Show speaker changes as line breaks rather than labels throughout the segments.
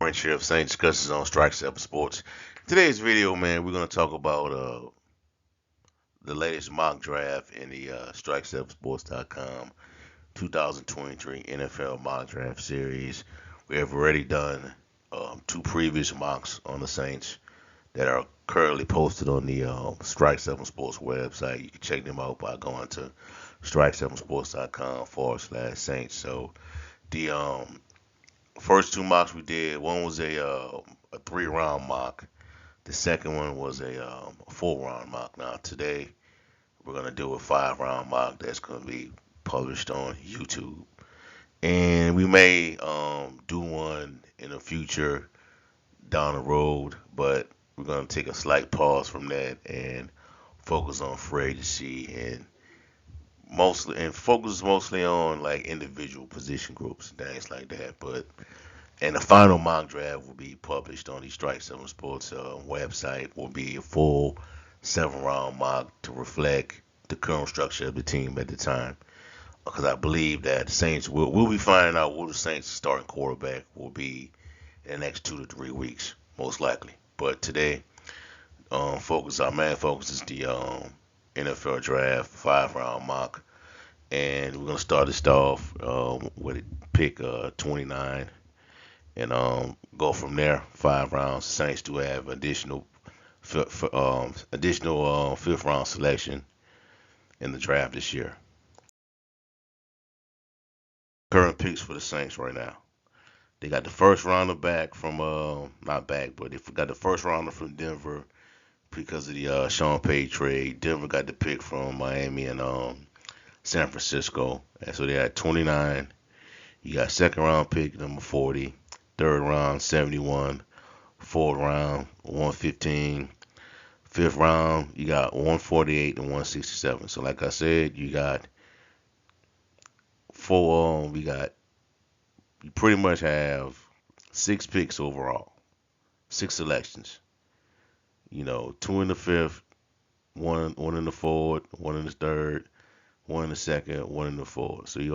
Friendship Saint discussions on Strike 7 Sports. Today's video, man, we're going to talk about the latest mock draft in the Strike7Sports.com 2023 NFL mock draft series. We have already done two previous mocks on the Saints that are currently posted on the Strike 7 Sports website. You can check them out by going to strike7sports.com/Saints. So the first two mocks we did, one was a 3 round mock. The second one was a 4 round mock. Now today we're gonna do a 5 round mock that's gonna be published on YouTube, and we may do one in the future down the road, but we're gonna take a slight pause from that and focus on free agency and focus mostly on like individual position groups and things like that. But and the final mock draft will be published on the Strike 7 Sports website. Will be a full 7 round mock to reflect the current structure of the team at the time. Because I believe that the Saints will be finding out what the Saints starting quarterback will be in the next 2 to 3 weeks, most likely. But today, our main focus is the NFL draft 5 round mock, and we're gonna start this off with pick 29 and go from there. 5 rounds. Saints do have additional 5th round selection in the draft this year. Current picks for the Saints right now. They got the first rounder back from not back, but they got the first rounder from Denver because of the Sean Payton trade. Denver got the pick from Miami and San Francisco, and so they had 29. You got second round pick number 40, third round 71, fourth round 115, fifth round you got 148 and 167. So like I said, you got four. You pretty much have 6 picks overall, 6 selections. Two in the fifth, one in the fourth, one in the third, one in the second, one in the fourth. So you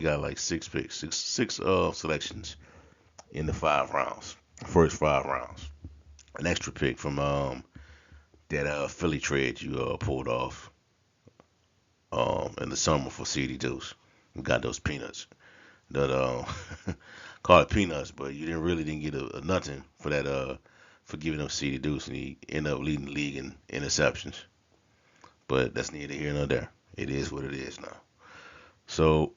got like 6 picks, six selections in the 5 rounds, first 5 rounds. An extra pick from that Philly trade you pulled off in the summer for CD Deuce. You got those peanuts. That call it peanuts, but you didn't get a nothing for that for giving up CD Deuce, and he ended up leading the league in interceptions. But that's neither here nor there. It is what it is now. So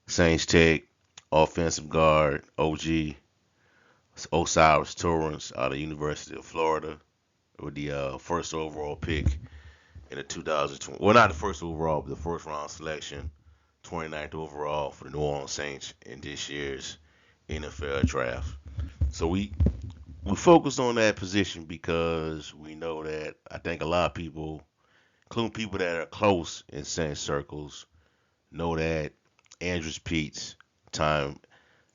Saints take offensive guard OG Osiris Torrance out of University of Florida with the first overall pick in the 2020. Well, not the first overall, but the first round selection, 29th overall for the New Orleans Saints in this year's NFL draft. So we focus on that position because we know that I think a lot of people, including people that are close in Saints circles, know that Andrus Peat's time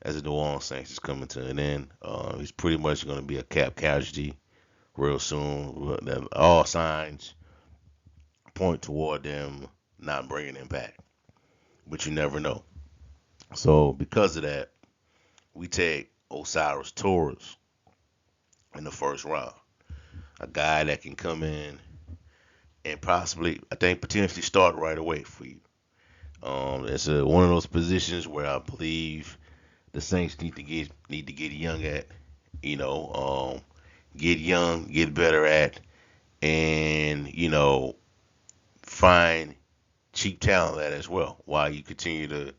as a New Orleans Saints is coming to an end. He's pretty much going to be a cap casualty real soon. All signs point toward them not bringing him back, but you never know. So because of that, we take Osiris Torres in the first round, a guy that can come in and possibly, I think, potentially start right away for you. It's one of those positions where I believe the Saints need to get young at, get young, get better at, and find cheap talent at as well, while you continue to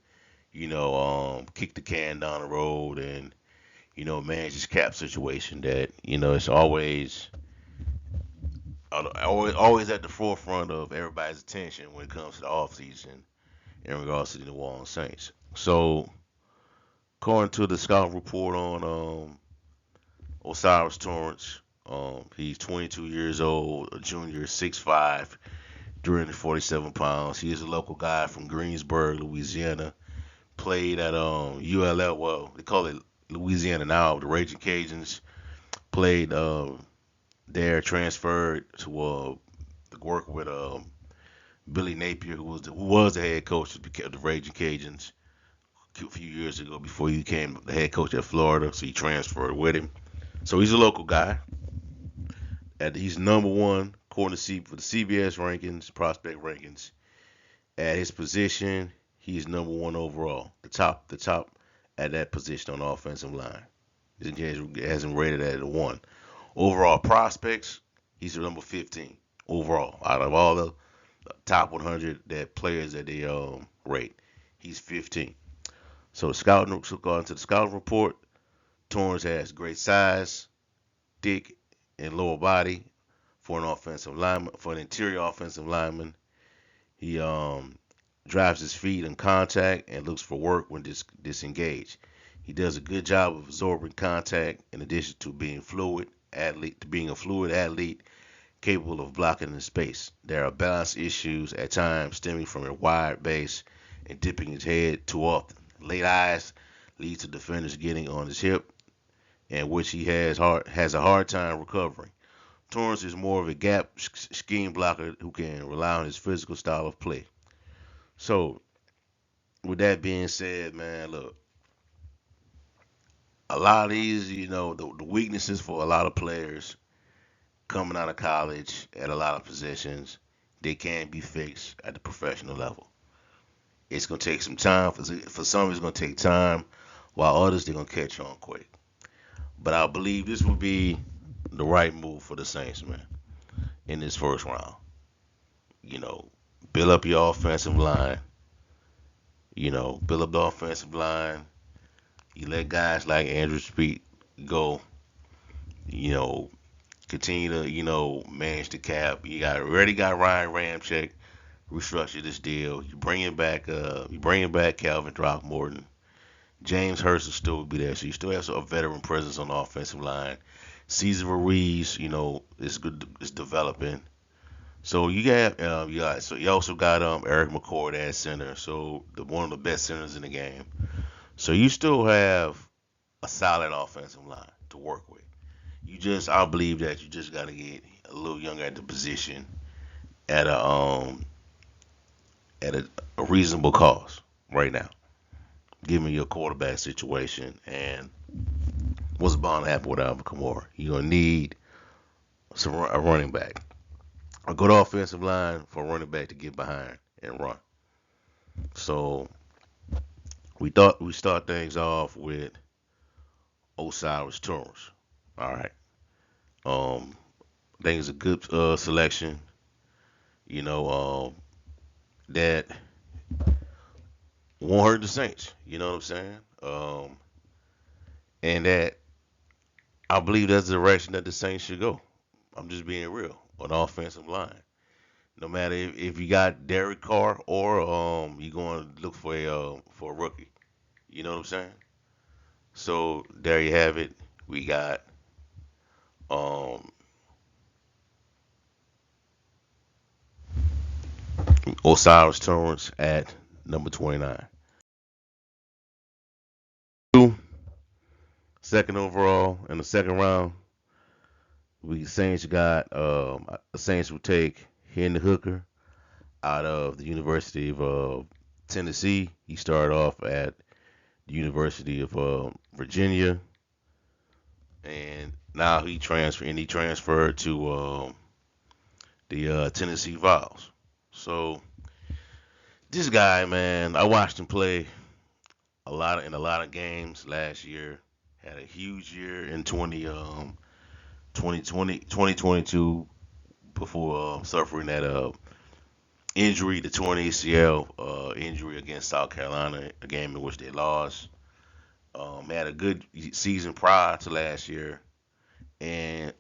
kick the can down the road and manage this cap situation that it's always at the forefront of everybody's attention when it comes to the offseason in regards to the New Orleans Saints. So according to the scout report on Osiris Torrance, he's 22 years old, a junior, 6'5", 347 pounds. He is a local guy from Greensburg, Louisiana. Played at ULL, well, they call it Louisiana now, the Raging Cajuns. Played there, transferred to work with Billy Napier, who was the head coach of the Raging Cajuns. few years ago before he became the head coach at Florida. So he transferred with him. So he's a local guy. And he's number one according to for the CBS rankings, prospect rankings. At his position, he's number one overall. The top at that position on the offensive line. He hasn't rated at a one. Overall prospects, he's the number 15 overall out of all the top 100 that players that they rate. He's 15. So according to the scouting report, Torrance has great size, thick, and lower body for an offensive lineman, for an interior offensive lineman. He drives his feet in contact and looks for work when disengaged. He does a good job of absorbing contact in addition to being a fluid athlete capable of blocking in space. There are balance issues at times stemming from a wide base and dipping his head too often. Late eyes lead to defenders getting on his hip, and which he has a hard time recovering. Torrance is more of a gap scheme blocker who can rely on his physical style of play. So, with that being said, man, look, a lot of these, the weaknesses for a lot of players coming out of college at a lot of positions, they can be fixed at the professional level. It's gonna take some time. For some, it's gonna take time, while others they're gonna catch on quick. But I believe this would be the right move for the Saints, man, in this first round. You know, build up your offensive line. Build up the offensive line. You let guys like Andrew Speed go. You know, continue to manage the cap. Already got Ryan Ramczyk. Restructure this deal. You bringing back Calvin Throckmorton. James Hurst will still be there, so you still have a veteran presence on the offensive line. Cesar Ruiz, is good, is developing. So so you also got Eric McCord at center, so one of the best centers in the game. So you still have a solid offensive line to work with. I believe that you just got to get a little younger at the position at a reasonable cost right now, given your quarterback situation and what's bound to happen with Alvin Kamara. You're gonna need a running back, a good offensive line for a running back to get behind and run. So we thought we start things off with Osiris Torrance. All right. I think it's a good selection. You know, that won't hurt the Saints. You know what I'm saying? And that I believe that's the direction that the Saints should go. I'm just being real on the offensive line. No matter if you got Derek Carr or you're going to look for a rookie. You know what I'm saying? So there you have it. We got um, Osiris Torrance at number 29. Two, second overall in the second round. We Saints got the Saints will take Hendon Hooker out of the University of Tennessee. He started off at the University of Virginia, and now he transferred to the Tennessee Vols. So this guy, man, I watched him play in a lot of games last year. Had a huge year in 2022 before suffering that injury, the torn ACL injury against South Carolina, a game in which they lost. Had a good season prior to last year, and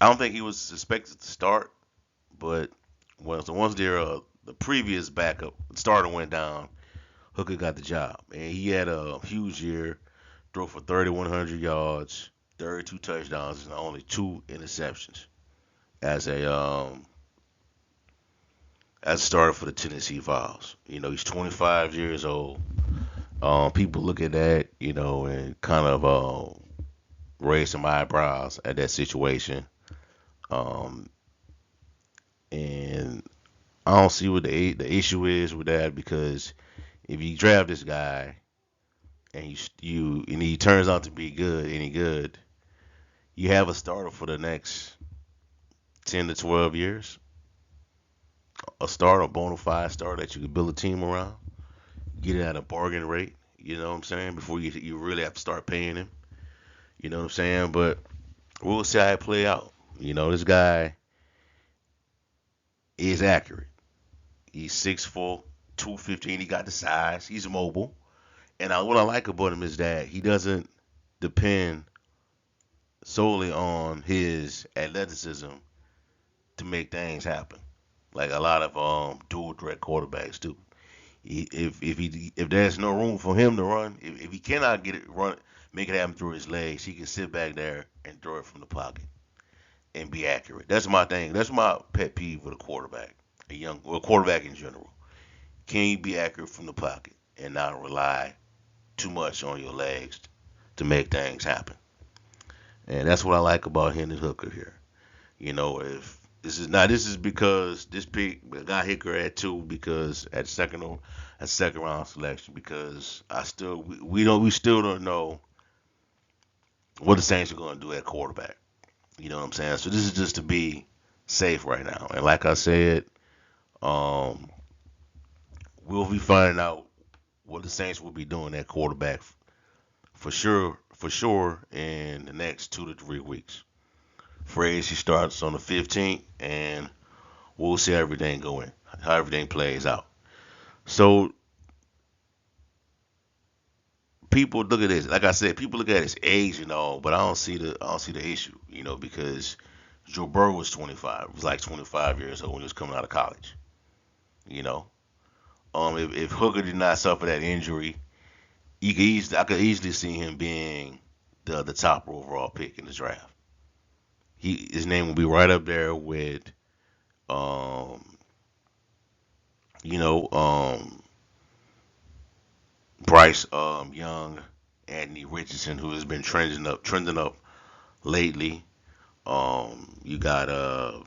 I don't think he was expected to start, but once the previous backup starter went down, Hooker got the job, and he had a huge year. Threw for 3,100 yards, 32 touchdowns, and only two interceptions as a starter for the Tennessee Vols. He's 25 years old. People look at that, and kind of raise some eyebrows at that situation. Um, and I don't see what the issue is with that, because if you draft this guy and and he turns out to be any good, you have a starter for the next 10 to 12 years, a starter, a bona fide starter that you can build a team around, get it at a bargain rate. You know what I'm saying? Before you really have to start paying him. You know what I'm saying? But we'll see how it play out. This guy is accurate. He's 6'4", 215. He got the size. He's mobile. And what I like about him is that he doesn't depend solely on his athleticism to make things happen, like a lot of dual threat quarterbacks do. If there's no room for him to run, if he cannot get it run, make it happen through his legs, he can sit back there and throw it from the pocket and be accurate. That's my thing. That's my pet peeve with a quarterback, a quarterback in general. Can you be accurate from the pocket and not rely too much on your legs to make things happen? And that's what I like about Hendon Hooker here. If this is because this pick got Hooker at 2 because at second round selection, because we still don't know what the Saints are going to do at quarterback. You know what I'm saying? So this is just to be safe right now. And like I said, um, we'll be finding out what the Saints will be doing at quarterback for sure in the next 2 to 3 weeks. Free agency starts on the 15th, and we'll see how everything how everything plays out. So people look at this, like I said, people look at his age and all, but I don't see the issue, because Joe Burrow was 25, was like 25 years old when he was coming out of college. You know, if Hooker did not suffer that injury, I could easily see him being the top overall pick in the draft. His name will be right up there with um, you know, Bryce Young, Anthony Richardson, who has been trending up lately. You got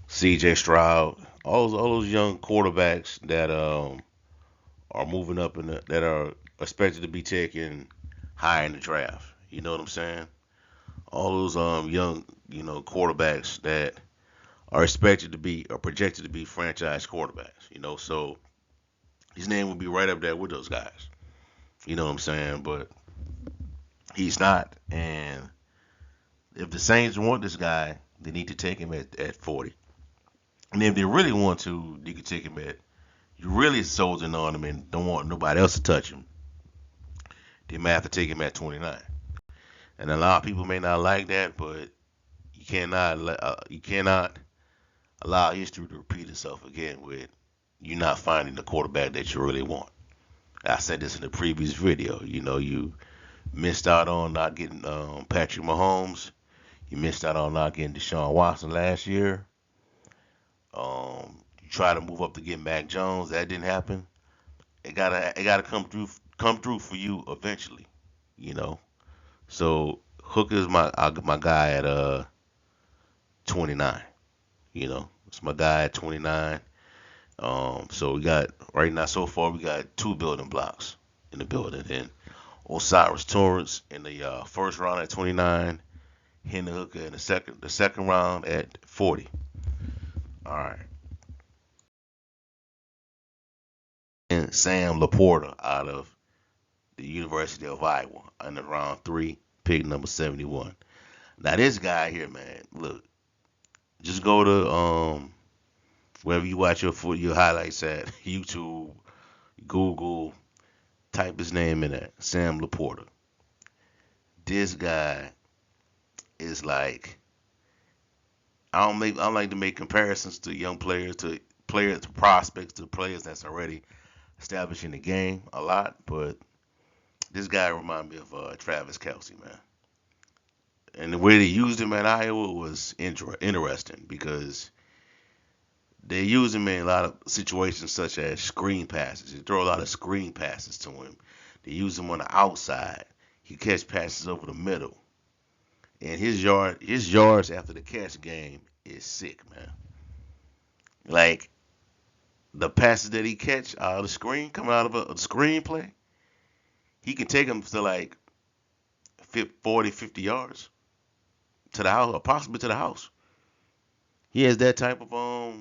C.J. Stroud, all those young quarterbacks that are moving up that are expected to be taken high in the draft. You know what I'm saying? All those young quarterbacks that are expected to be or projected to be franchise quarterbacks. So his name would be right up there with those guys. You know what I'm saying? But he's not. And if the Saints want this guy, they need to take him at 40. And if they really want to, you can take him at. You really soldiering on him and don't want nobody else to touch him. They might have to take him at 29. And a lot of people may not like that, but you cannot allow history to repeat itself again with you not finding the quarterback that you really want. I said this in the previous video. You missed out on not getting Patrick Mahomes. You missed out on not getting Deshaun Watson last year. You tried to move up to get Mac Jones. That didn't happen. It gotta come through for you eventually. You know. So Hook is my guy at 29. It's my guy at 29. So we got right now so far we got 2 building blocks in the building. And Osiris Torrance in the first round at 29, Hendon Hooker in the second round at 40. All right. And Sam Laporta out of the University of Iowa in the round 3, pick number 71. Now this guy here, man, look, just go to wherever you watch your highlights at, YouTube, Google, type his name in there, Sam Laporta. This guy is like I don't like to make comparisons to young players, to prospects, to players that's already established in the game a lot, but this guy reminds me of Travis Kelsey, man. And the way they used him at Iowa was interesting because they use him in a lot of situations such as screen passes. They throw a lot of screen passes to him. They use him on the outside. He catch passes over the middle. And his yards after the catch game is sick, man. Like the passes that he catch out of the screen, coming out of a screen play, he can take him to like 40, 50 yards to the house, or possibly to the house. He has that type of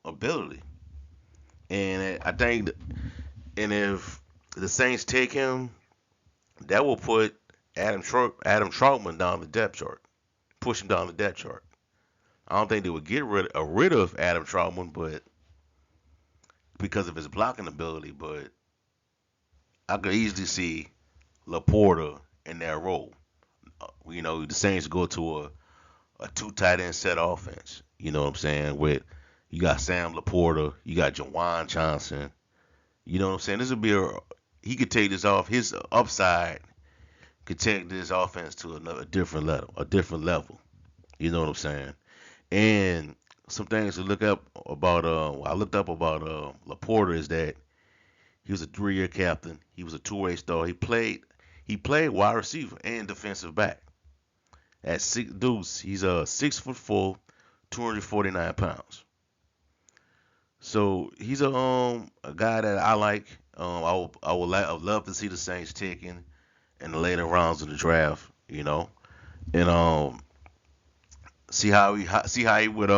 ability, and I think, and if the Saints take him, that will put Adam Trautman down the depth chart, push him down the depth chart. I don't think they would get rid of Adam Trautman, but because of his blocking ability, but I could easily see Laporta in that role. The Saints go to a two tight end set offense. You know what I'm saying? With you got Sam Laporta, you got Jawan Johnson. You know what I'm saying? This would be he could take this off his upside, could take this offense to another different level, a different level. You know what I'm saying? And some things to look up about I looked up about Laporta is that he was a 3-year captain. He was a two-way star. He played wide receiver and defensive back. At six deuce, he's 6'4", 249 pounds. So he's a guy that I like. I would love to see the Saints taking in the later rounds of the draft. And see how he would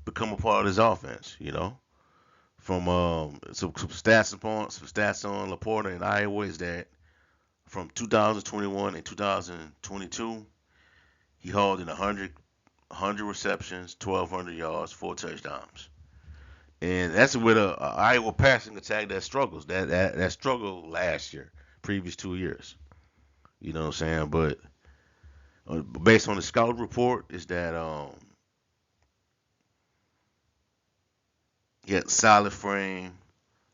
become a part of his offense. From some stats on Laporta in Iowa is that from 2021 and 2022 he hauled in 100 receptions, 1,200 yards, 4 touchdowns. And that's with a Iowa passing attack that struggles. That struggled last year, previous 2 years. You know what I'm saying? But based on the scout report, is that he had solid frame,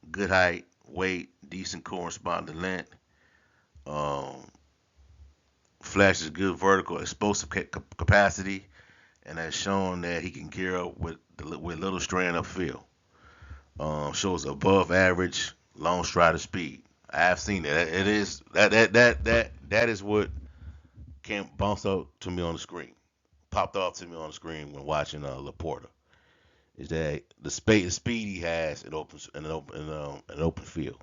good height, weight, decent corresponding length. Um, Flashes good vertical explosive capacity, and has shown that he can gear up with little strain upfield. Shows above average long strider speed. I have seen that. It is that is what came bounced up to me on the screen, popped off to me on the screen when watching Laporta. Is that the speed he has in an open field.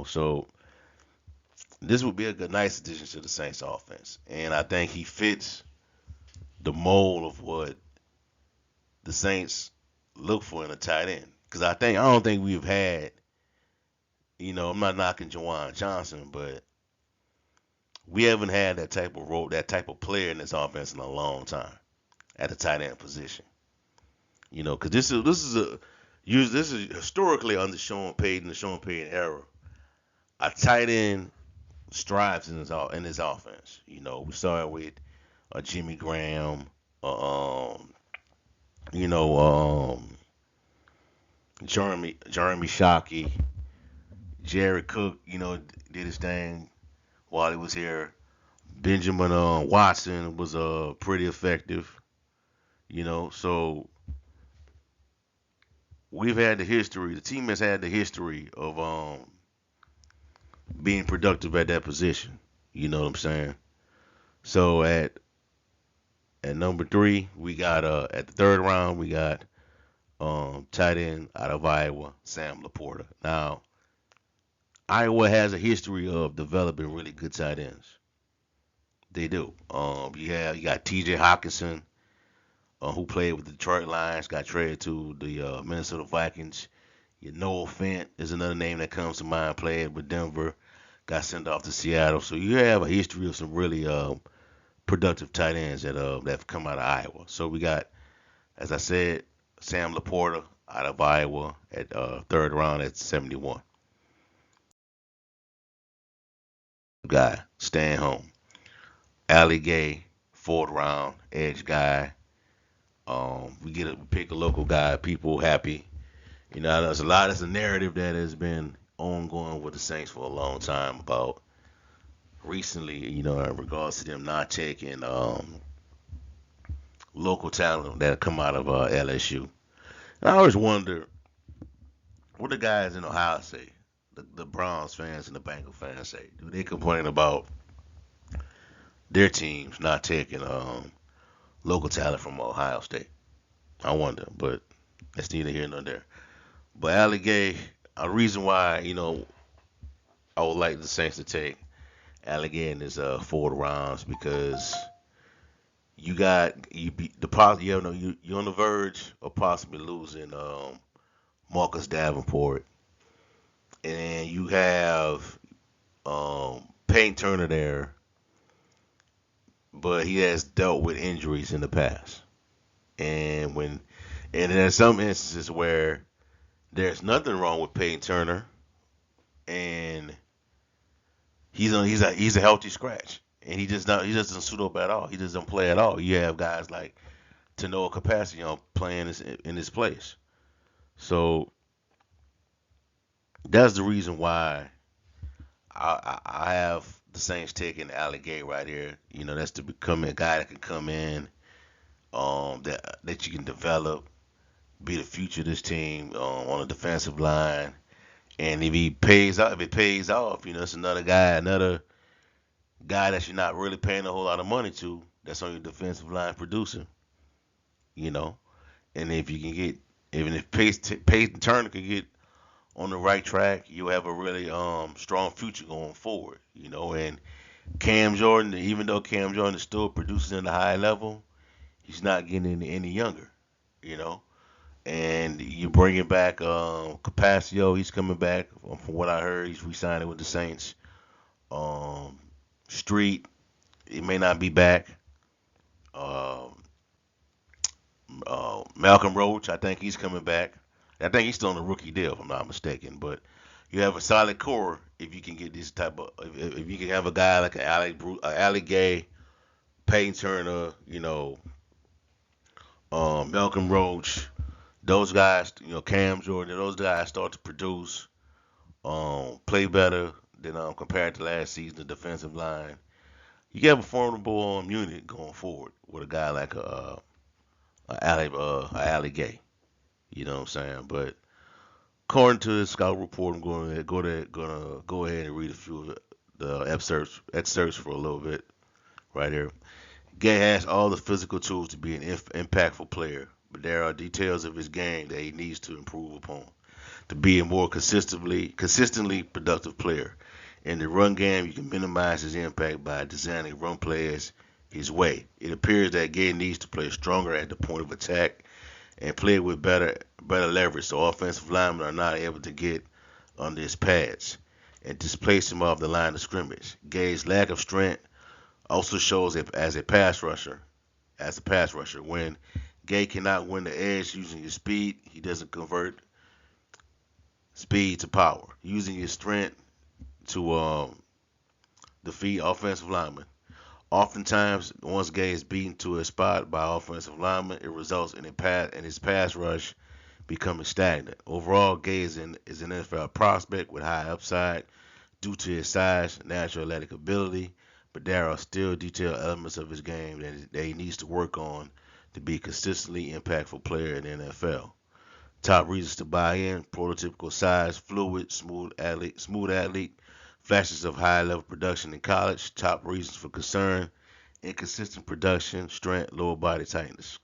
So this would be a nice addition to the Saints offense, and I think he fits the mold of what the Saints look for in a tight end. Because I don't think we've had, I'm not knocking Jawan Johnson, but we haven't had that type of role, that type of player in this offense in a long time at the tight end position. Because this is historically under Sean Payton, the Sean Payton era. A tight end strives in his offense. We saw it with Jimmy Graham, you know, Jeremy Shockey, Jared Cook. Did his thing while he was here. Benjamin Watson was pretty effective. So we've had the history. The team has had the history of being productive at that position. You know what I'm saying? So at number three, we got at the third round we got tight end out of Iowa, Sam Laporta. Now Iowa has a history of developing really good tight ends. They do. You got T.J. Hawkinson, who played with the Detroit Lions, got traded to the Minnesota Vikings. Noah Fant is another name that comes to mind. Played with Denver, got sent off to Seattle. So you have a history of some really productive tight ends that have come out of Iowa. So we got, as I said, Sam Laporta out of Iowa at third round at 71. Guy staying home. Allie Gay, fourth round edge guy. We pick a local guy. People happy. There's a narrative that has been ongoing with the Saints for a long time about recently, in regards to them not taking local talent that come out of LSU. And I always wonder what the guys in Ohio say, the Browns fans and the Bengals fans say. Do they complain about their teams not taking local talent from Ohio State? I wonder, but that's neither here nor there. But Allie Gay, a reason why, I would like the Saints to take Alligator in his forward rounds because you got you be the you know you're on the verge of possibly losing Marcus Davenport, and then you have Payne Turner there, but he has dealt with injuries in the past, and when and there's some instances where there's nothing wrong with Payne Turner, and he's a healthy scratch, and he just doesn't suit up at all. He just doesn't play at all. You have guys like Tanoa Capacity playing in his place. So that's the reason why I have the Saints taking Alligator right here. You know, that's to become a guy that can come in, that you can develop, be the future of this team on the defensive line. And if it pays off, you know, it's another guy that you're not really paying a whole lot of money to. That's on your defensive line producing. You know, and if you can get, even if Peyton Turner can get on the right track, you'll have a really strong future going forward. You know, and Cam Jordan, even though Cam Jordan is still producing at a high level, he's not getting any younger. You know, and you bringing back Capaccio, he's coming back. From what I heard, he's re-signing with the Saints. Um, Street, he may not be back. Um, Malcolm Roach, I think he's coming back. I think he's still on a rookie deal, if I'm not mistaken. But you have a solid core if you can get this type of if you can have a guy like Ali Gay, Payne Turner, Malcolm Roach, those guys, Cam Jordan, those guys start to produce, play better than compared to last season. The defensive line, you have a formidable unit going forward with a guy like a Ali Gay. You know what I'm saying? But according to the scout report, I'm gonna go ahead and read a few of the excerpts for a little bit right here. Gay has all the physical tools to be an impactful player, but there are details of his game that he needs to improve upon to be a more consistently productive player. In the run game, you can minimize his impact by designing run plays his way. It appears that Gay needs to play stronger at the point of attack and play with better leverage so offensive linemen are not able to get under his pads and displace him off the line of scrimmage. Gay's lack of strength also shows as a pass rusher. When Gay cannot win the edge using his speed, he doesn't convert speed to power. Using his strength to defeat offensive linemen. Oftentimes, once Gay is beaten to a spot by offensive linemen, it results in his pass rush becoming stagnant. Overall, Gay is an NFL prospect with high upside due to his size, natural athletic ability, but there are still detailed elements of his game that he needs to work on to be a consistently impactful player in the NFL. Top reasons to buy in: prototypical size, fluid, smooth athlete, flashes of high level production in college. Top reasons for concern: inconsistent production, strength, lower body tightness.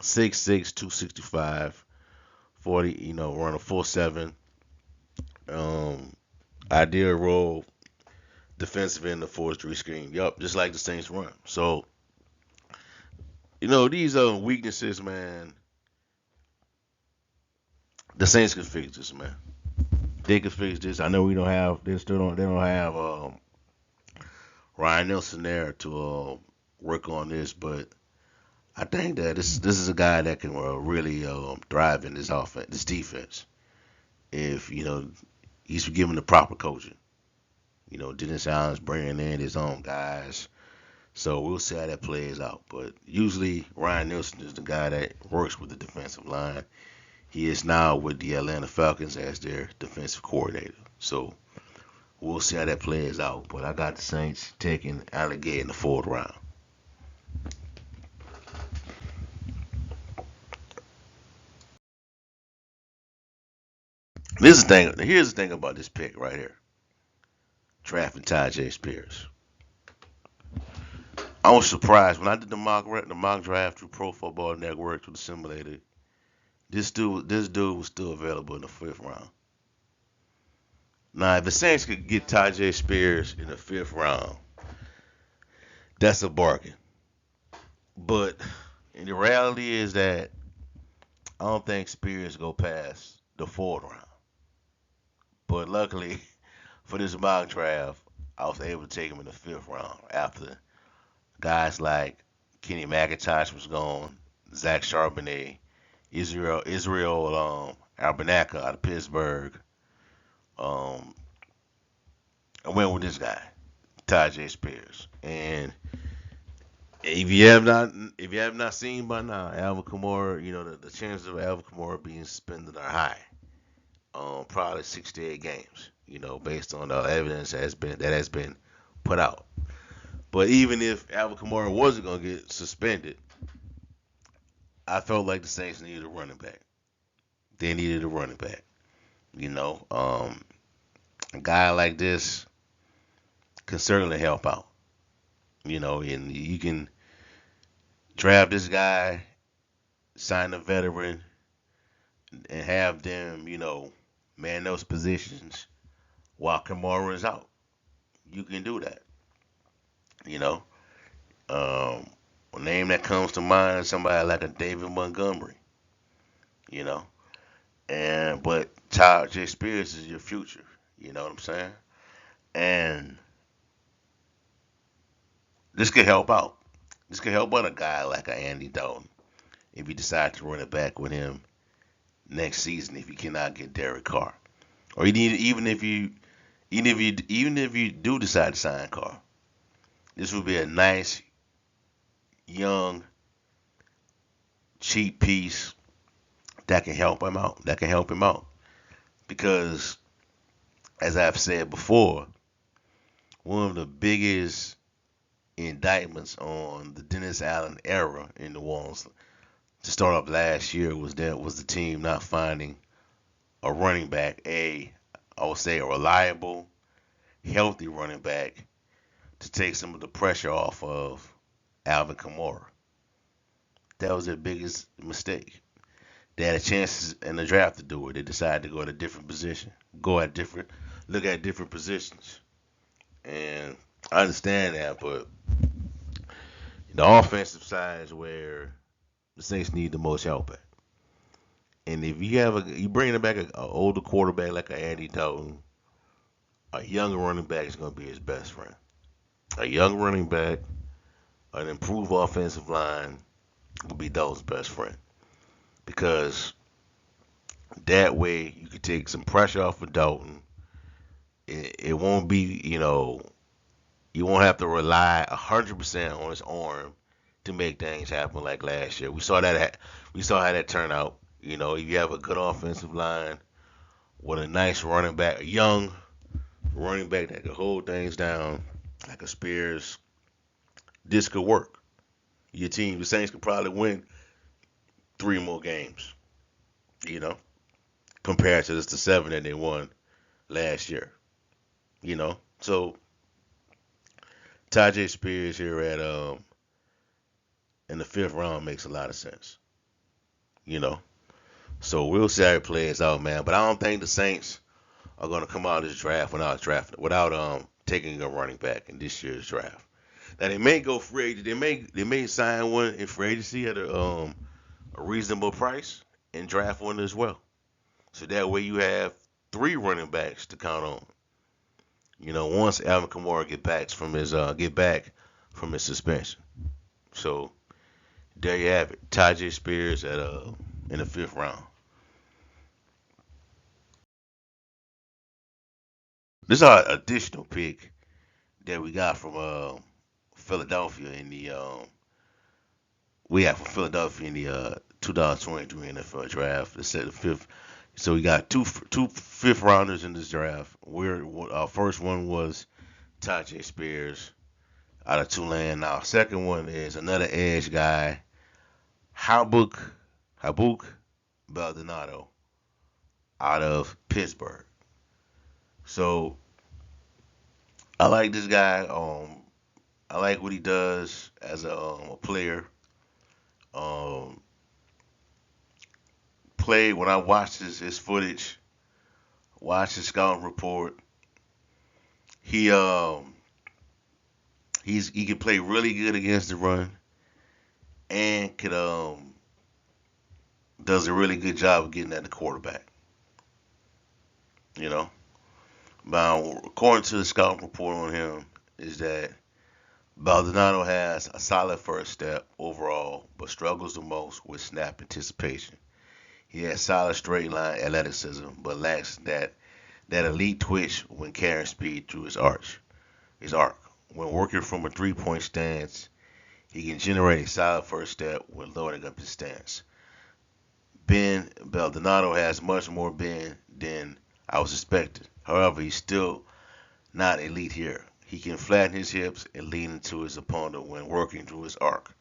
6'6", 265, 40, run a 4.7. Um, Ideal role, defensive end of 4-3 screen. Yup, just like the Saints run. So, these weaknesses, man, the Saints can fix this, man. They can fix this. I know they don't have Ryan Nelson there to work on this, but I think that this is a guy that can really thrive in this defense, if he's given the proper coaching. Dennis Allen's bringing in his own guys, so we'll see how that plays out. But usually Ryan Nielsen is the guy that works with the defensive line. He is now with the Atlanta Falcons as their defensive coordinator. So we'll see how that plays out. But I got the Saints taking Alligator in the fourth round. Here's the thing about this pick right here. Drafting Tyjae Spears. I was surprised when I did the mock draft through Pro Football Network through the simulator. This dude was still available in the fifth round. Now, if the Saints could get Tajay Spears in the fifth round, that's a bargain. But and the reality is that I don't think Spears go past the fourth round. But luckily for this mock draft, I was able to take him in the fifth round after guys like Kenny McIntosh was gone, Zach Charbonnet, Israel Abernathy out of Pittsburgh. Um, I went with this guy, Tajay Spears, and if you have not seen by now, Alvin Kamara, the chances of Alvin Kamara being suspended are high. Probably 68 games. Based on the evidence that has been put out. But even if Alvin Kamara wasn't gonna get suspended, I felt like the Saints needed a running back. They needed a running back. A guy like this can certainly help out. And you can draft this guy, sign a veteran, and have them, man those positions while Kamara is out. You can do that. You know, um, a name that comes to mind is somebody like a David Montgomery. You know, and but Todd J. Spears is your future. You know what I'm saying? And this could help out. This could help out a guy like a Andy Dalton if you decide to run it back with him next season if you cannot get Derek Carr, or even if you do decide to sign Carr, this would be a nice young cheap piece that can help him out. That can help him out because, as I've said before, one of the biggest indictments on the Dennis Allen era in New Orleans to start off last year was the team not finding a running back, I would say a reliable, healthy running back to take some of the pressure off of Alvin Kamara. That was their biggest mistake. They had a chance in the draft to do it. They decided to go at a different position, look at different positions. And I understand that, but the offensive side is where the Saints need the most help at. And if you bring back an older quarterback like a Andy Dalton, a younger running back is going to be his best friend. A young running back, an improved offensive line will be Dalton's best friend because that way you can take some pressure off of Dalton. It won't be, you won't have to rely 100% on his arm to make things happen like last year. We saw how that turned out. If you have a good offensive line with a nice running back, a young running back that can hold things down, like a Spears, this could work. The Saints could probably win three more games, you know, compared to just the seven that they won last year. So Tajay Spears here at in the fifth round makes a lot of sense. You know, so we'll see how it plays out, man. But I don't think the Saints are going to come out of this draft without taking a running back in this year's draft. Now they may go free agent. They may sign one in free agency at a reasonable price and draft one as well. So that way you have three running backs to count on. Once Alvin Kamara get back from his suspension. So there you have it. Tajay Spears at in the fifth round. This is our additional pick that we got from Philadelphia in the we have from Philadelphia in the 2023 NFL draft. They said the fifth. So we got two fifth rounders in this draft. Our first one was Tajay Spears out of Tulane. Now, second one is another edge guy, Habuk Baldonado out of Pittsburgh. So I like this guy. I like what he does as a player. Um, Play when I watched his footage, watched his scouting report. He he can play really good against the run and could does a really good job of getting at the quarterback. You know, now according to the scouting report on him, is that Baldonado has a solid first step overall, but struggles the most with snap anticipation. He has solid straight line athleticism, but lacks that elite twitch when carrying speed through his arc. When working from a 3-point stance, he can generate a solid first step when loading up his stance. Ben Baldonado has much more bend than I was expecting. However, he's still not elite here. He can flatten his hips and lean into his opponent when working through his arc.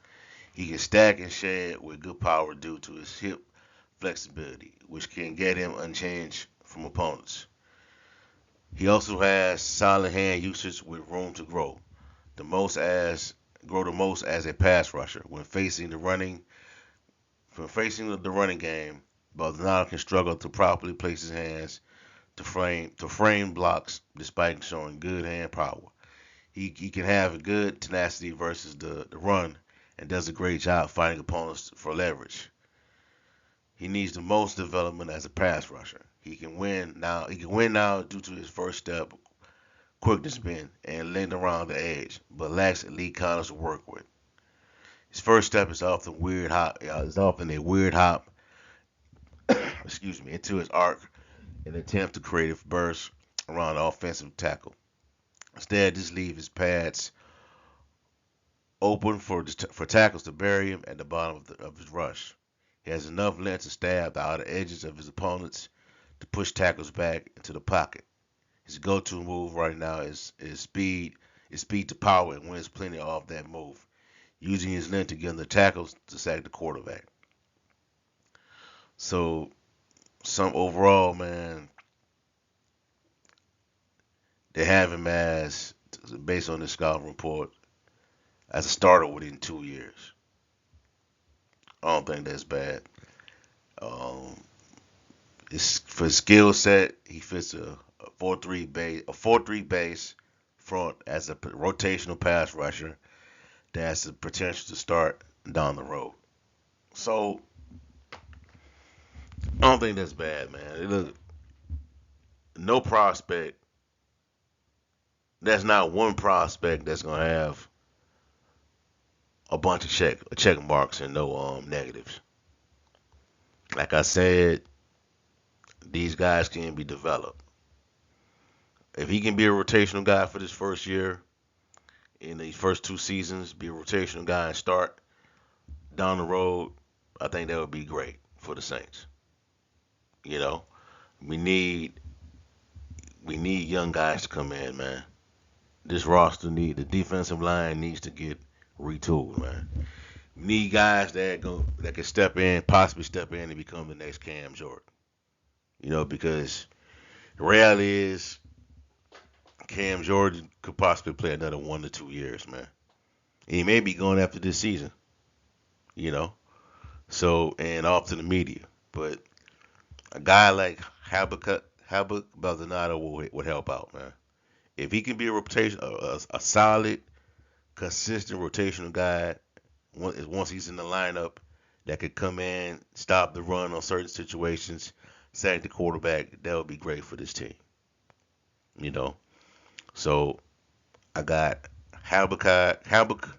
He can stack and shed with good power due to his hip flexibility, which can get him unchanged from opponents. He also has solid hand usage with room to the most as grow the most as a pass rusher. When facing the running game, Baldonado can struggle to properly place his hands to frame blocks despite showing good hand power. He can have a good tenacity versus the run and does a great job finding opponents for leverage. He needs the most development as a pass rusher. He can win now due to his first step, quickness bend, and length around the edge, but lacks elite counters to work with. His first step is often a weird hop, excuse me, into his arc in an attempt to create a burst around the offensive tackle. Instead, this leaves his pads open for tackles to bury him at the bottom of his rush. He has enough length to stab the outer edges of his opponents to push tackles back into the pocket. His go-to move right now is speed to power and wins plenty off that move, using his length to get the tackles to sack the quarterback. So some overall, man, they have him as based on the scouting report as a starter within 2 years. I don't think that's bad. Um, for his skill set, he fits a 4-3 base front as a rotational pass rusher that has the potential to start down the road. So I don't think that's bad, man. Look, no prospect. That's not one prospect that's gonna have a bunch of check marks and no negatives. Like I said, these guys can be developed. If he can be a rotational guy for this first year, in these first 2 seasons, be a rotational guy and start down the road, I think that would be great for the Saints. You know, we need we need young guys to come in, man. This roster need the defensive line needs to get retooled, man. We need guys that can step in, possibly step in and become the next Cam Jordan. Because the reality is Cam Jordan could possibly play another 1 to 2 years, man. And he may be going after this season, you know. So and off to the media. But a guy like Habak Baldonado would help out, man. If he can be a solid, consistent rotational guy once he's in the lineup that could come in, stop the run on certain situations, sack the quarterback, that would be great for this team. You know. So I got Habuka, Habuka,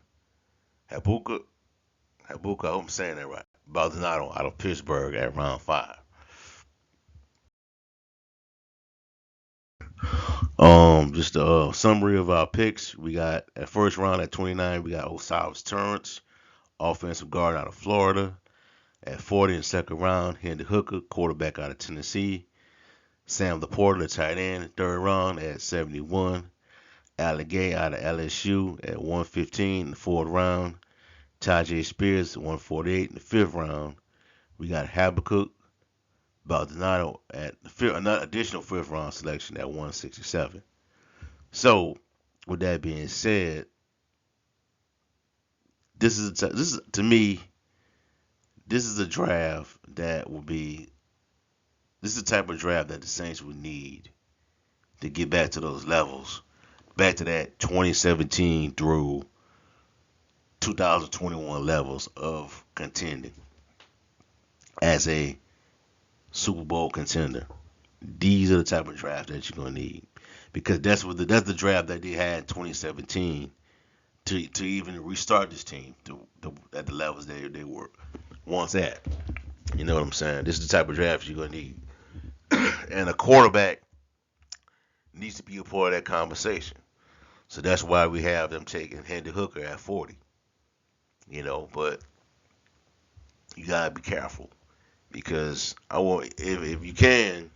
I hope I'm saying that right. Baldonado out of Pittsburgh at round 5. Just a summary of our picks. We got at first round at 29, we got Osiris Torrance, offensive guard out of Florida. At 40 in the second round, Henry Hooker, quarterback out of Tennessee. Sam Laporta, the tight end, third round at 71. Allie out of LSU at 115 in the fourth round. Tajay Spears at 148 in the fifth round. We got Habakkuk Baldonado at another additional fifth round selection at 167. So, with that being said, this is to me this is a draft that will be this is the type of draft that the Saints would need to get back to those levels back to that 2017 through 2021 levels of contending as a Super Bowl contender. These are the type of drafts that you're gonna need because that's the draft that they had in 2017 to even restart this team at the levels they were once at. You know what I'm saying? This is the type of draft you're gonna need, and a quarterback needs to be a part of that conversation. So that's why we have them taking Hendon Hooker at 40. But you gotta be careful because I want if you can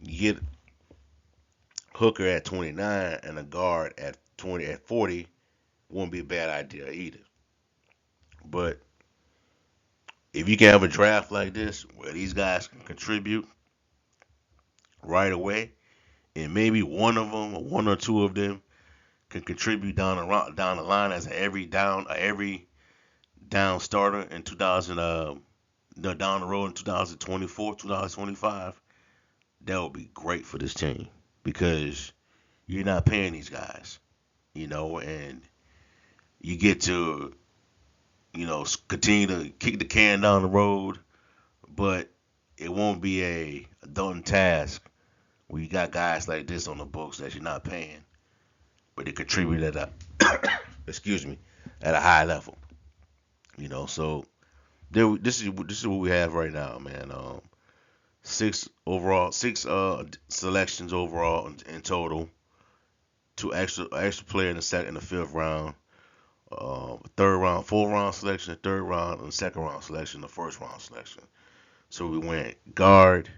you get Hooker at 29 and a guard at 40 won't be a bad idea either. But if you can have a draft like this where these guys can contribute right away, and maybe one of them or one or two of them can contribute down the line as every down starter in 2000 down the road in 2024 2025, that would be great for this team because you're not paying these guys, and you get to continue to kick the can down the road, but it won't be a daunting task when you got guys like this on the books that you're not paying, but they contribute at a excuse me at a high level. So this is what we have right now, man. Six selections overall in total. Two extra player in the second and the fifth round. Third round, fourth round selection, the third round, and the second round selection, the first round selection. So we went guard,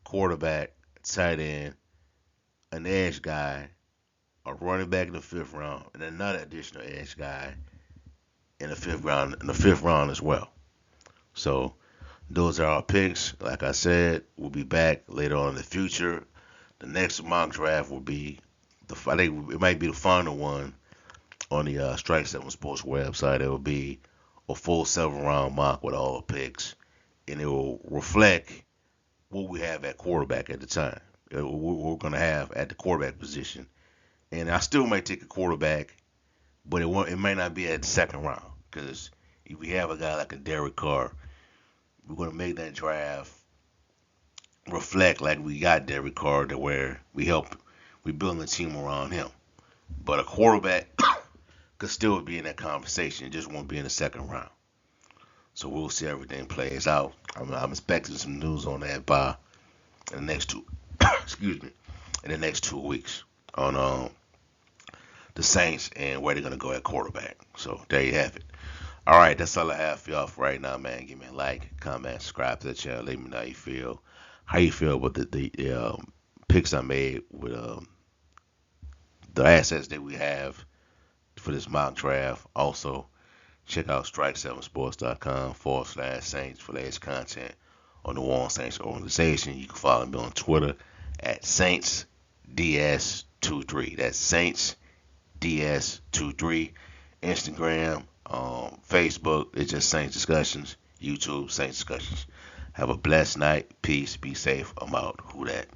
quarterback, tight end, an edge guy, a running back in the fifth round, and another additional edge guy in the fifth round as well. So those are our picks. Like I said, we'll be back later on in the future. The next mock draft will be I think it might be the final one on the Strike Seven Sports website. It will be a full 7 round mock with all the picks, and it will reflect what we have at quarterback at the time. What we're gonna have at the quarterback position, and I still might take a quarterback, but it might not be at the second round because if we have a guy like a Derek Carr, we're gonna make that draft reflect like we got Derek Carr to where we building a team around him. But a quarterback could still be in that conversation, it just won't be in the second round. So we'll see how everything plays out. I'm expecting some news on that by in the next two excuse me in the next 2 weeks on the Saints and where they're gonna go at quarterback. So there you have it. All right, that's all I have for y'all for right now, man. Give me a like, comment, subscribe to the channel. Let me know how you feel about the picks I made with the assets that we have for this mock draft. Also, check out strike7sports.com/Saints for latest content on the New Orleans Saints organization. You can follow me on Twitter at SaintsDS23. That's SaintsDS23. Instagram, Facebook, it's just Saints Discussions. YouTube, Saints Discussions. Have a blessed night. Peace. Be safe. I'm out. Who that?